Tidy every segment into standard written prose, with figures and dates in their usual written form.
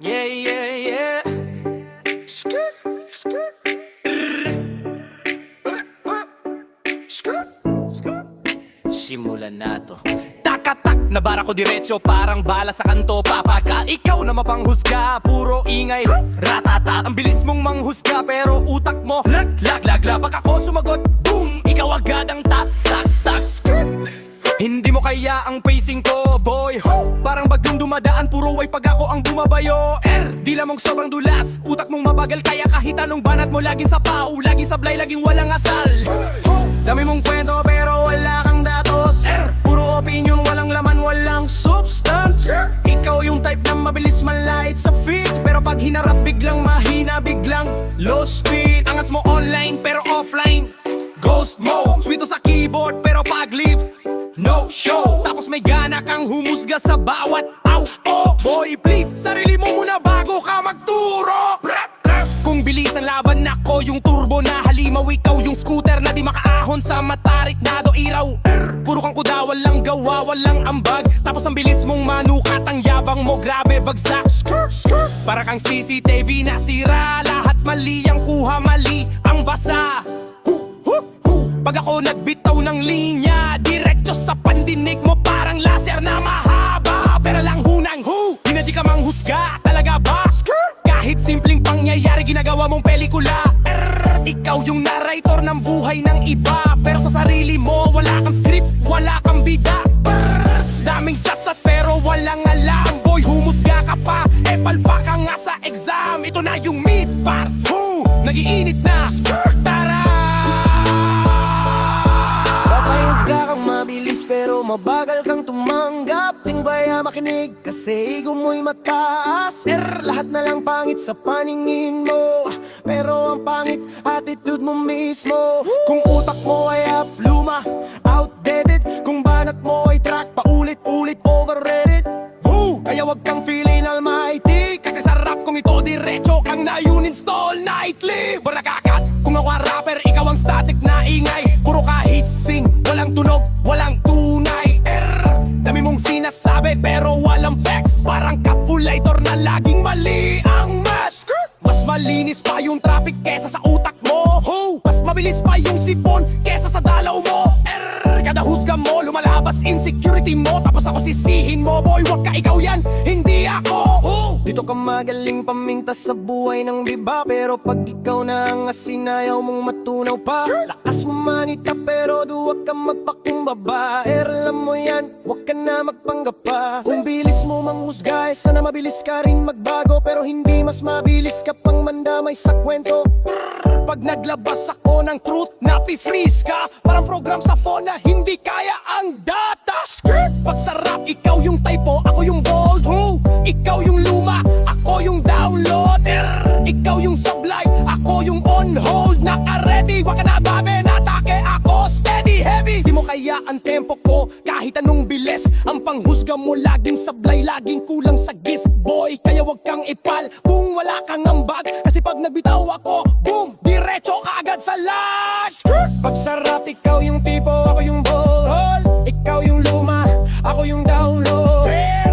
Yeah, yeah, yeah. Skr, skr. Skr, skr. Simulan na to. Takatak na bara ko diretso, parang bala sa kanto. Papaka, ikaw na mapanghusga, puro ingay ratata. Ang bilis mong manghusga, pero utak mo lag, lag, lag, lag. Pag ako sumagot, boom, ikaw agad ang tak, tak, tak. Skr. Hindi mo kaya ang pacing ko, boy. Parang bagyong dumadaan, puro way pag ako ang bumabayo. Dila mong sobrang dulas, utak mong mabagal, kaya kahit anong banat mo laging sa pau, laging sablay, laging walang asal. Dami mong kwento pero wala kang datos. Puro opinion, walang laman, walang substance. Ikaw yung type na mabilis malait sa feed, pero pag hinarap biglang mahina, biglang low speed. Angas mo online pero offline, ghost mode. Sweeto sa keyboard pero pag leave, no show. Tapos may gana kang humusga sa bawat aw, oh. Boy, please, sarili mo muna bago ka magturo. Kung bilis ang laban, ako yung turbo na halimaw. Ikaw yung scooter na di makaahon sa matarik na do iraw. Puro kang kuda, walang gawa, walang ambag. Tapos ang bilis mong manukat, ang yabang mo, grabe bagsak. Para kang CCTV na sira, lahat mali ang kuha, mali ang basa. Pag ako nagbitaw ng linya, diretso sa pandinig mo, parang laser na mahaba. Pero lang hunang hindi ka manghusga, talaga ba? Kahit simpleng pangyayari, ginagawa mong pelikula. Ikaw yung narrator ng buhay ng iba, pero sa sarili mo, wala kang script, wala kang bida. Daming satsat pero walang alam. Boy, humusga ka pa, palpa ka nga sa exam. Ito na yung mid part, nagiinit na, tara. Ka kang mabilis pero mabagal kang tumanggap. Tingbaya makinig kasi ego mo'y mataas. Lahat na lang pangit sa paningin mo, pero ang pangit attitude mo mismo. Kung utak mo ay luma, outdated. Kung banat mo ay track, paulit-ulit overrated. Kaya wag kang feeling almighty, kasi sarap kung ito diretso kang na-uninstall nightly. Baragagat, kung ako ang rapper, ikaw ang static na ingay. Puro ka hissing, walang tunog, walang tunay. Dami mong sinasabi pero walang facts. Parang calculator na laging mali ang math. Mas malinis pa yung traffic kesa sa utak mo. Mas mabilis pa yung sipon kesa sa dalaw mo. Kada husga mo, lumalabas insecurity mo. Tapos ako sisihin mo, boy, wag ka, ikaw yan, hindi ako. Dito ka magaling paminta sa buhay ng iba, pero pag ikaw na ang asinayaw mong matunaw pa. Lakas mo manita pero duwag ka magpakumbaba. Alam mo yan, wag ka na magpanggap pa. Kung bilis mo manghusga, sana mabilis ka rin magbago, pero hindi mas mabilis ka pang mandamay sa kwento. Pag naglabas ako ng truth, napi-freeze ka. Parang program sa phone na hindi kaya ang data. Pag sarap, ikaw yung typo, ako yung bold. Ikaw yung luma, ako yung download. Ikaw yung sablay, ako yung on hold. Naka-ready, wag ka na babe, natake ako steady heavy. Di mo kaya ang tempo ko, kahit anong bilis. Ang panghusga mo laging sablay, laging kulang sa gist. Boy, kaya wag kang ipal kung wala kang ambag, kasi pag nagbitaw ako, boom, diretso ka agad sa lash. Pag sarap, ikaw yung tipo, ako yung bold. Ikaw yung luma, ako yung download.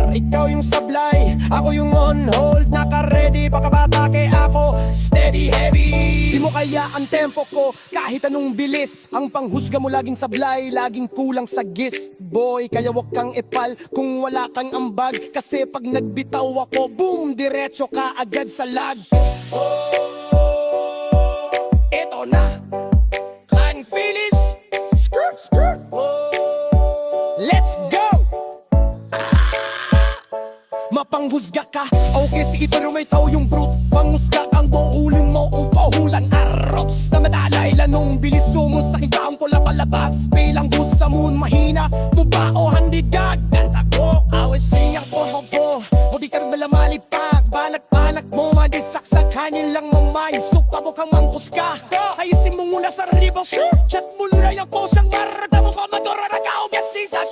Ikaw yung sablay, ako yung on hold. Naka-ready, pagkabatake ako steady heavy. Di mo kaya ang tempo ko, kahit anong bilis. Ang panghusga mo laging sablay, laging kulang sa gist. Boy, kaya wag kang ipal kung wala kang ambag, kasi pag nagbitaw ako, boom, diretso ka agad sa lag. Ito na, kan Phyllis. Let's go! Mapanghusga ka, okay, sige pero may tao yung brute. Panghusga kang buulin mo, ang pahulan arots na madalay lanong bilis sumon sa kigaong pula palabas. Bilang gusto mo mahina mo ba o handidag. Ganda ko, awes siyang po. O di ka rin malamalipag, banak-banak mo madisaksak kanilang mamay. Suka mo kang manghusga, ayusin mo muna sa ribo. Chat mo na yung kusang marada mo ka madura na ka, obyasin na